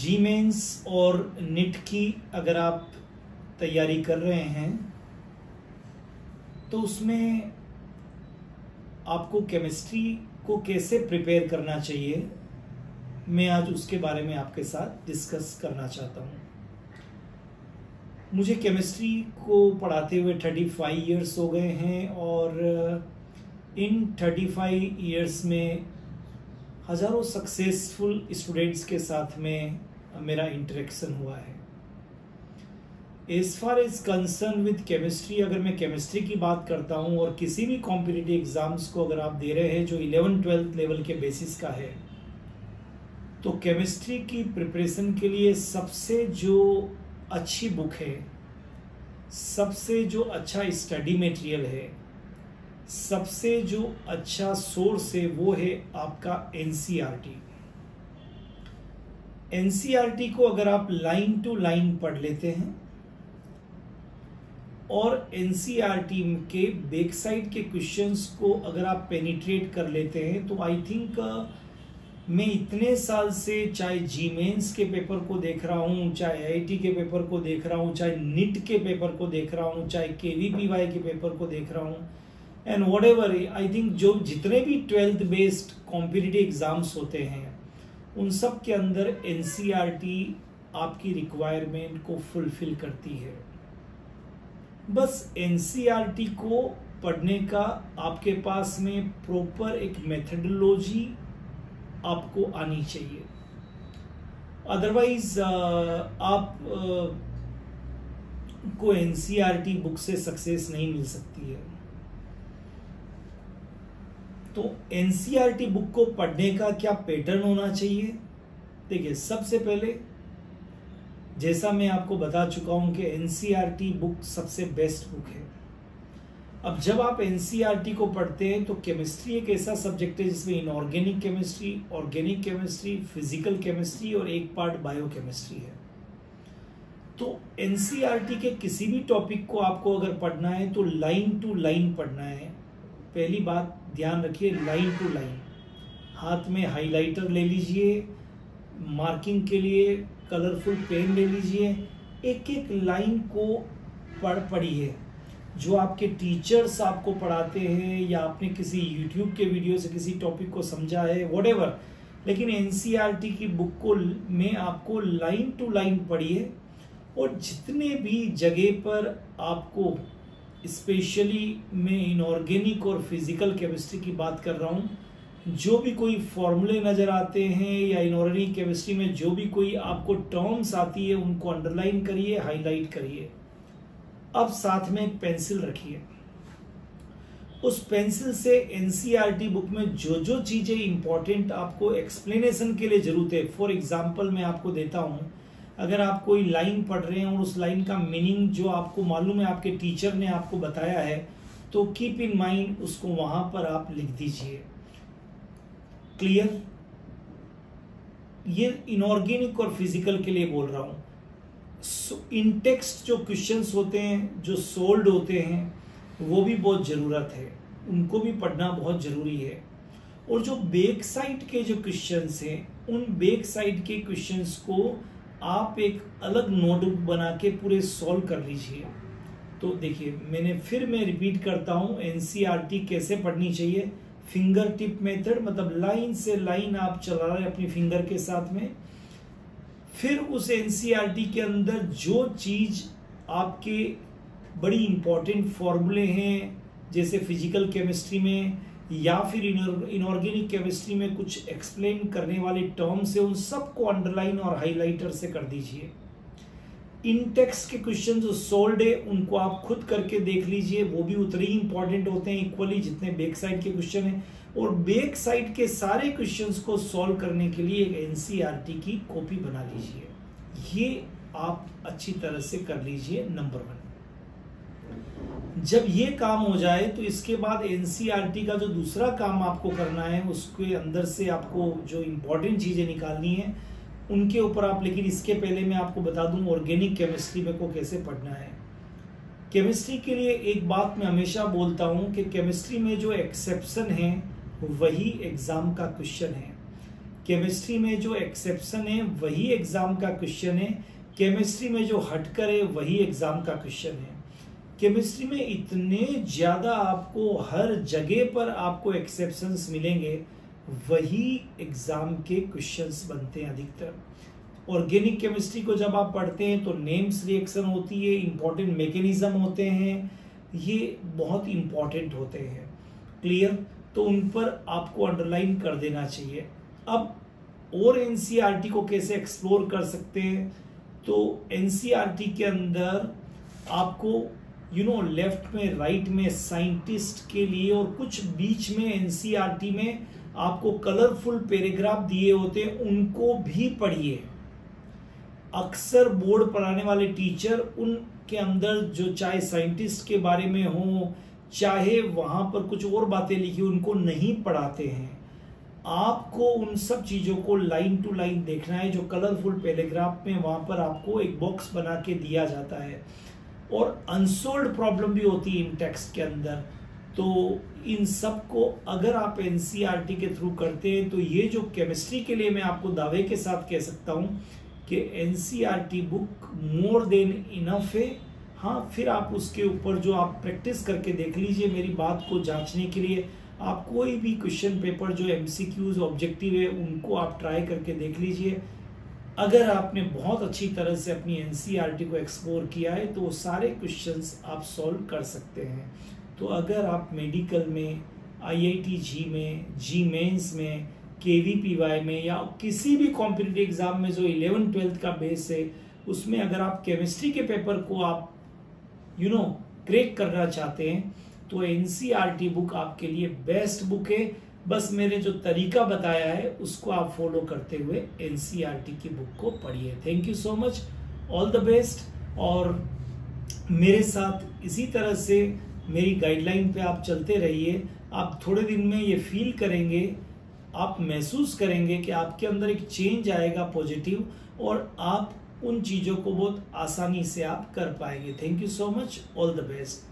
जी mains और NEET की अगर आप तैयारी कर रहे हैं तो उसमें आपको केमिस्ट्री को कैसे प्रिपेयर करना चाहिए, मैं आज उसके बारे में आपके साथ डिस्कस करना चाहता हूँ। मुझे केमिस्ट्री को पढ़ाते हुए 35 इयर्स हो गए हैं और इन 35 इयर्स में हज़ारों सक्सेसफुल स्टूडेंट्स के साथ में मेरा इंटरेक्शन हुआ है। As far as concern with chemistry, अगर मैं केमिस्ट्री की बात करता हूँ और किसी भी कॉम्पिटिटिव एग्जाम्स को अगर आप दे रहे हैं जो 11-12 लेवल के बेसिस का है, तो केमिस्ट्री की प्रिपरेशन के लिए सबसे जो अच्छी बुक है, सबसे जो अच्छा स्टडी मटेरियल है, सबसे जो अच्छा सोर्स है, वो है आपका एनसीईआरटी। एनसीईआरटी को अगर आप लाइन टू लाइन पढ़ लेते हैं और एनसीईआरटी के बैक साइड के क्वेश्चंस को अगर आप पेनिट्रेट कर लेते हैं, तो आई थिंक मैं इतने साल से चाहे जी मेंस के पेपर को देख रहा हूँ, चाहे आईआईटी के पेपर को देख रहा हूँ, चाहे नीट के पेपर को देख रहा हूँ, चाहे केवीपीवाई के पेपर को देख रहा हूँ, एंड व्हाटएवर, आई थिंक जो जितने भी 12th बेस्ड कॉम्पिटिटिव एग्जाम्स होते हैं उन सब के अंदर एनसीईआरटी आपकी रिक्वायरमेंट को फुलफिल करती है। बस एनसीईआरटी को पढ़ने का आपके पास में प्रॉपर एक मेथडोलॉजी आपको आनी चाहिए, अदरवाइज आप को एनसीईआरटी बुक से सक्सेस नहीं मिल सकती है। तो एनसीईआरटी बुक को पढ़ने का क्या पैटर्न होना चाहिए? देखिए, सबसे पहले जैसा मैं आपको बता चुका हूं कि एनसीईआरटी बुक सबसे बेस्ट बुक है। अब जब आप एनसीईआरटी को पढ़ते हैं तो केमिस्ट्री एक ऐसा सब्जेक्ट है जिसमें inorganic chemistry, organic chemistry, physical chemistry और एक पार्ट बायोकेमिस्ट्री है। तो एनसीईआरटी के किसी भी टॉपिक को आपको अगर पढ़ना है तो लाइन टू लाइन पढ़ना है। पहली बात ध्यान रखिए, लाइन टू लाइन। हाथ में हाइलाइटर ले लीजिए, मार्किंग के लिए कलरफुल पेन ले लीजिए, एक एक लाइन को पढ़िए। जो आपके टीचर्स आपको पढ़ाते हैं या आपने किसी यूट्यूब के वीडियो से किसी टॉपिक को समझा है, व्हाटएवर, लेकिन एनसीईआरटी की बुक को में आपको लाइन टू लाइन पढ़िए। और जितने भी जगह पर आपको, स्पेशली मैं इनऑर्गेनिक और फिजिकल केमिस्ट्री की बात कर रहा हूँ, जो भी कोई फॉर्मूले नज़र आते हैं या इनऑर्गेनिक केमिस्ट्री में जो भी कोई आपको टर्म्स आती है उनको अंडरलाइन करिए, हाईलाइट करिए। अब साथ में एक पेंसिल रखिए, उस पेंसिल से एनसीईआरटी बुक में जो जो चीज़ें इंपॉर्टेंट आपको एक्सप्लेनेशन के लिए जरूरत है, फॉर एग्जाम्पल मैं आपको देता हूँ, अगर आप कोई लाइन पढ़ रहे हैं और उस लाइन का मीनिंग जो आपको मालूम है, आपके टीचर ने आपको बताया है, तो कीप इन माइंड उसको वहां पर आप लिख दीजिए। क्लियर? ये इनऑर्गेनिक और फिजिकल के लिए बोल रहा हूं। इन टेक्स्ट जो क्वेश्चंस होते हैं, जो सोल्ड होते हैं, वो भी बहुत जरूरत है, उनको भी पढ़ना बहुत जरूरी है। और जो बैक साइड के जो क्वेश्चंस हैं, उन बैक साइड के क्वेश्चंस को आप एक अलग नोटबुक बना के पूरे सॉल्व कर लीजिए। तो देखिए, मैं रिपीट करता हूं, एनसीईआरटी कैसे पढ़नी चाहिए। फिंगर टिप मेथड, मतलब लाइन से लाइन आप चला रहे हैं अपनी फिंगर के साथ में। फिर उस एनसीईआरटी के अंदर जो चीज आपके बड़ी इंपॉर्टेंट फॉर्मूले हैं, जैसे फिजिकल केमिस्ट्री में या फिर इनऑर्गेनिक केमिस्ट्री में कुछ एक्सप्लेन करने वाले टर्म्स है, उन सबको अंडरलाइन और हाइलाइटर से कर दीजिए। इन टेक्स्ट के क्वेश्चन जो सोल्ड है उनको आप खुद करके देख लीजिए, वो भी उतने ही इंपॉर्टेंट होते हैं इक्वली जितने बैक साइड के क्वेश्चन हैं। और बैक साइड के सारे क्वेश्चंस को सॉल्व करने के लिए एक एनसीईआरटी की कॉपी बना लीजिए। ये आप अच्छी तरह से कर लीजिए, नंबर 1। जब ये काम हो जाए तो इसके बाद एनसीईआरटी का जो दूसरा काम आपको करना है, उसके अंदर से आपको जो इंपॉर्टेंट चीजें निकालनी है उनके ऊपर आप, लेकिन इसके पहले मैं आपको बता दूं ऑर्गेनिक केमिस्ट्री में को कैसे पढ़ना है। केमिस्ट्री के लिए एक बात मैं हमेशा बोलता हूं कि केमिस्ट्री में जो एक्सेप्शन है वही एग्जाम का क्वेश्चन है। केमिस्ट्री में जो एक्सेप्शन है वही एग्जाम का क्वेश्चन है, केमिस्ट्री में जो हटकर है वही एग्जाम का क्वेश्चन है। केमिस्ट्री में इतने ज्यादा आपको हर जगह पर आपको एक्सेप्शंस मिलेंगे, वही एग्जाम के क्वेश्चंस बनते हैं अधिकतर। ऑर्गेनिक केमिस्ट्री को जब आप पढ़ते हैं तो नेम्स रिएक्शन होती है, इंपॉर्टेंट मैकेनिज्म होते हैं, ये बहुत इंपॉर्टेंट होते हैं। क्लियर? तो उन पर आपको अंडरलाइन कर देना चाहिए। अब और एनसीईआरटी को कैसे एक्सप्लोर कर सकते हैं, तो एनसीईआरटी के अंदर आपको लेफ्ट में राइट में साइंटिस्ट के लिए और कुछ बीच में एनसीईआरटी में आपको कलरफुल पैराग्राफ दिए होते हैं, उनको भी पढ़िए। अक्सर बोर्ड पढ़ाने वाले टीचर उनके अंदर जो चाहे साइंटिस्ट के बारे में हो, चाहे वहां पर कुछ और बातें लिखी, उनको नहीं पढ़ाते हैं। आपको उन सब चीजों को लाइन टू लाइन देखना है। जो कलरफुल पैराग्राफ में वहां पर आपको एक बॉक्स बना के दिया जाता है, और अनसोल्व्ड प्रॉब्लम भी होती है इन टेक्स्ट के अंदर। तो इन सब को अगर आप एनसीईआरटी के थ्रू करते हैं तो ये जो केमिस्ट्री के लिए मैं आपको दावे के साथ कह सकता हूं कि NCERT book more than enough है। हाँ, फिर आप उसके ऊपर जो आप प्रैक्टिस करके देख लीजिए। मेरी बात को जांचने के लिए आप कोई भी क्वेश्चन पेपर जो एमसीक्यूज ऑब्जेक्टिव है उनको आप ट्राई करके देख लीजिए। अगर आपने बहुत अच्छी तरह से अपनी एनसीईआरटी को एक्सप्लोर किया है तो वो सारे क्वेश्चंस आप सॉल्व कर सकते हैं। तो अगर आप मेडिकल में, आईआईटी जी में, जी मेंस में, केवीपीवाई में या किसी भी कॉम्पिटिटिव एग्जाम में जो 11th-12th का बेस है उसमें अगर आप केमिस्ट्री के पेपर को आप क्रैक करना चाहते हैं तो एनसीईआरटी बुक आपके लिए बेस्ट बुक है। बस मैंने जो तरीका बताया है उसको आप फॉलो करते हुए एनसीईआरटी की बुक को पढ़िए। Thank you so much, all the best. और मेरे साथ इसी तरह से मेरी गाइडलाइन पे आप चलते रहिए। आप थोड़े दिन में ये फील करेंगे, आप महसूस करेंगे कि आपके अंदर एक चेंज आएगा पॉजिटिव, और आप उन चीज़ों को बहुत आसानी से आप कर पाएंगे। Thank you so much, all the best.